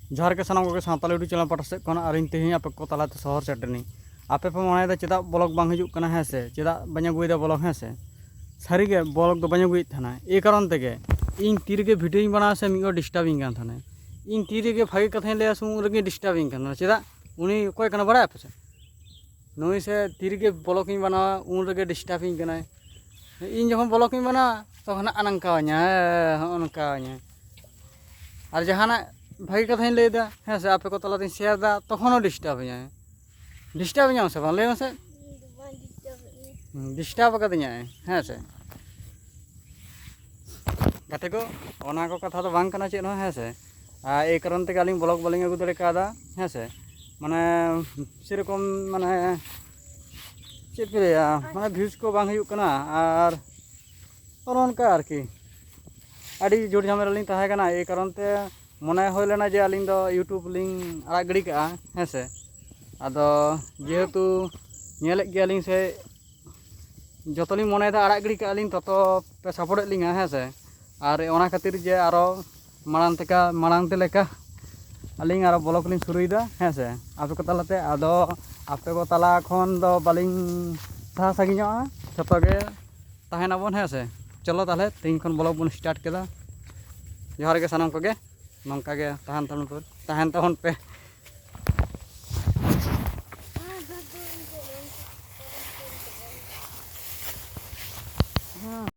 जोहार के सानाम को सानताली यूट्यूब चैनल पाठा से कौन आरिन तेही आपे को तलाते शहर सेटरनी आपे पे मने चेदा ब्लॉग बांग हिजुग कना है से चेदा बाñ अगुयदा ब्लॉग है से सारी के ब्लॉग दो बाñ अगुयेद थाना ए कारण तेगे इन ती रेगे भिडियो बना से मिगो डिस्टर्बिंग कान थाना इन ती रेगे भागी कथा ले आसु रेगे डिस्टर्बिंग कान चेदा उनी कोय कना बड़ा पे नई से ती रेगे ब्लॉग इन बना उन रेगे डिस्टर्बिंग कना इन जखन ब्लॉग इन बना तखन अनंकावanya अनकावanya और जहाना भागी कथा लैदा है से आपे को तलाते शेयर दा तखनो डिस्टर्ब से बांग ले से डिस्टर्ब कदिया है से गाते को ओना को कथा तो बांग कना चेद है से ए कारण ते आलिंग ब्लॉग बालिंग अगु दरे कादा है से माने सेरकम माने चेद पे माने व्यूज को बांग हुयुग कना और ओनका आरकी आड़ी जोर झमेला लिंग ताहे कना ए कारण ते मने हो लेना जे आलिंग दो यूट्यूब लिंग आड़ा गड़ी का है से आदो जेहेतु नेले गेलिंग से जतलिंग मने दा आड़ा गड़ी का लिंग ततो पे सपोर्ट लिंगा है से और ओना खातिर जे आरो मारांग ते लेका आलिंग आरो ब्लॉग लिंग शुरुइदा है से आपे को तलाते आदो आपे को तला खन दो बालिंग था सागिño जतो गे ताहेना बन है से चलो ताले तीन खन ब्लॉग बन स्टार्ट केदा जोहार के सानाम को गे नौका गे तहन तहन पे